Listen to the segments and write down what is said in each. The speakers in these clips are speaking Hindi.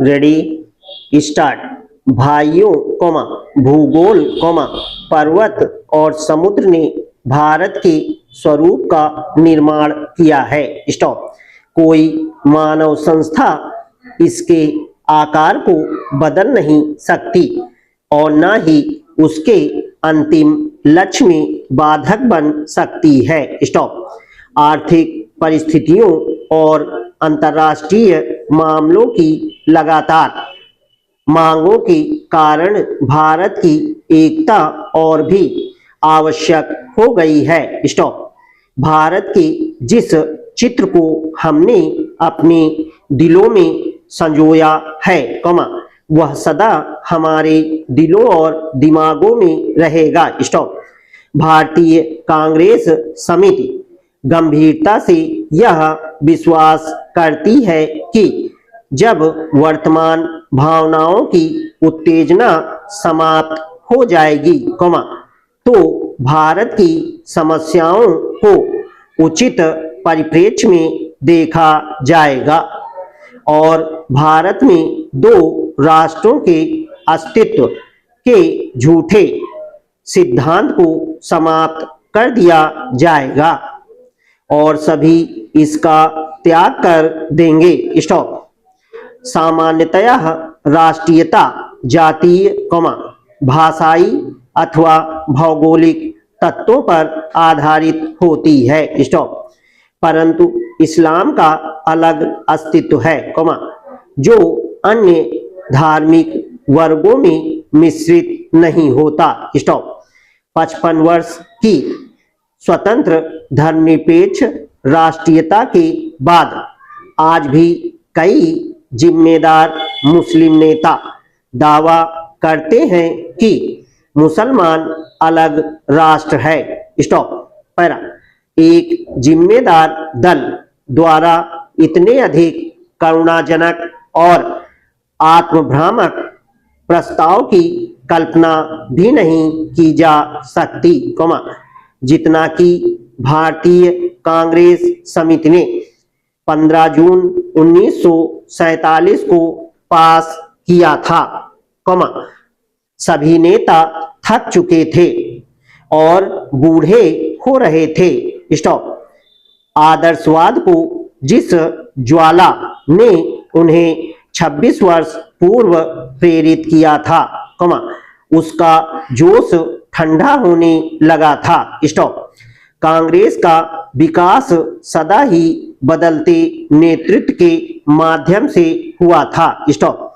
Ready start. भाइयों कौमा भूगोल कौमा पर्वत और समुद्र ने भारत के स्वरूप का निर्माण किया है। स्टॉप। कोई मानव संस्था इसके आकार को बदल नहीं सकती और न ही उसके अंतिम लक्ष्य में बाधक बन सकती है। स्टॉप। आर्थिक परिस्थितियों और अंतर्राष्ट्रीय मामलों की लगातार मांगों के कारण भारत की एकता और भी आवश्यक हो गई है। स्टॉप। भारत के जिस चित्र को हमने अपने दिलों में संजोया है कमा वह सदा हमारे दिलों और दिमागों में रहेगा। स्टॉप। भारतीय कांग्रेस समिति गंभीरता से यह विश्वास करती है कि जब वर्तमान भावनाओं की उत्तेजना समाप्त हो जाएगी कौमा तो भारत की समस्याओं को उचित परिप्रेक्ष्य में देखा जाएगा और भारत में दो राष्ट्रों के अस्तित्व के झूठे सिद्धांत को समाप्त कर दिया जाएगा और सभी इसका त्याग कर देंगे। स्टॉप। सामान्यतया राष्ट्रीयता जातीय कौमा भाषाई अथवा भौगोलिक तत्वों पर आधारित होती है। स्टॉप। परंतु इस्लाम का अलग अस्तित्व है कौमा जो अन्य धार्मिक वर्गों में मिश्रित नहीं होता। स्टॉप। 55 वर्ष की स्वतंत्र धर्मनिरपेक्ष राष्ट्रीयता के बाद आज भी कई जिम्मेदार मुस्लिम नेता दावा करते हैं कि मुसलमान अलग राष्ट्र है। स्टॉप। पैरा। एक जिम्मेदार दल द्वारा इतने अधिक करुणाजनक और आत्मभ्रामक प्रस्ताव की कल्पना भी नहीं की जा सकती कौमा जितना कि भारतीय कांग्रेस समिति ने 15 जून 1947 को पास किया था कौमा सभी नेता थक चुके थे और बूढ़े हो रहे थे। स्टॉप। आदर्शवाद को जिस ज्वाला ने उन्हें 26 वर्ष पूर्व प्रेरित किया था कौमा उसका जोश ठंडा होने लगा था। स्टॉप। कांग्रेस का विकास सदा ही बदलते नेतृत्व के माध्यम से हुआ था। स्टॉप।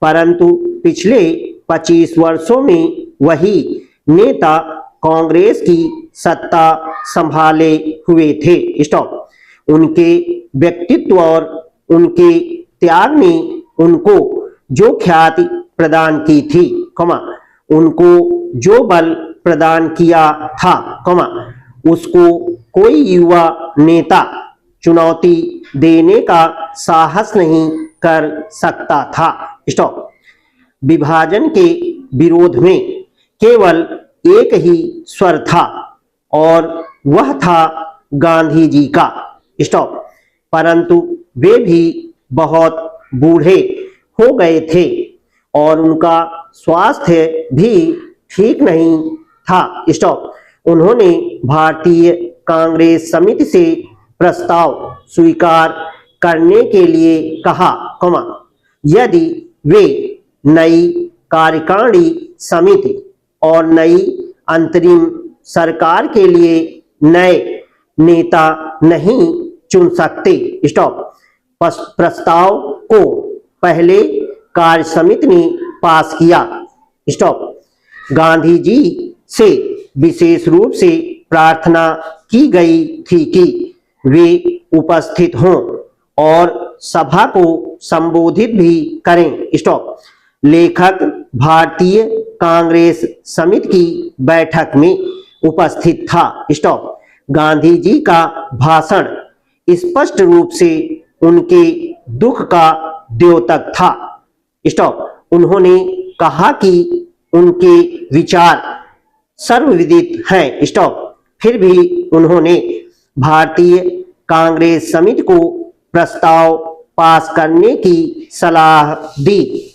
परंतु पिछले 25 वर्षों में वही नेता कांग्रेस की सत्ता संभाले हुए थे। स्टॉप। उनके व्यक्तित्व और उनके त्याग ने उनको जो ख्याति प्रदान की थी कौमा उनको जो बल प्रदान किया था कौमा उसको कोई युवा नेता चुनौती देने का साहस नहीं कर सकता था। स्टॉप। विभाजन के विरोध में केवल एक ही स्वर था और वह था गांधी जी का। स्टॉप। परंतु वे भी बहुत बूढ़े हो गए थे और उनका स्वास्थ्य भी ठीक नहीं था। स्टॉप। उन्होंने भारतीय कांग्रेस समिति से प्रस्ताव स्वीकार करने के लिए कहा कौमा यदि वे नई कार्यकारिणी समिति और नई अंतरिम सरकार के लिए नए नेता नहीं चुन सकते। स्टॉप। प्रस्ताव को पहले कार्य समिति ने पास किया। स्टॉप। गांधी जी से विशेष रूप से प्रार्थना की गई थी कि वे उपस्थित हों और सभा को संबोधित भी करें। स्टॉप। लेखक भारतीय कांग्रेस समिति की बैठक में उपस्थित था। स्टॉप। गांधी जी का भाषण स्पष्ट रूप से उनके दुख का द्योतक था। स्टॉप। उन्होंने कहा कि उनके विचार सर्वविदित हैं। स्टॉप। फिर भी उन्होंने भारतीय कांग्रेस समिति को प्रस्ताव पास करने की सलाह दी।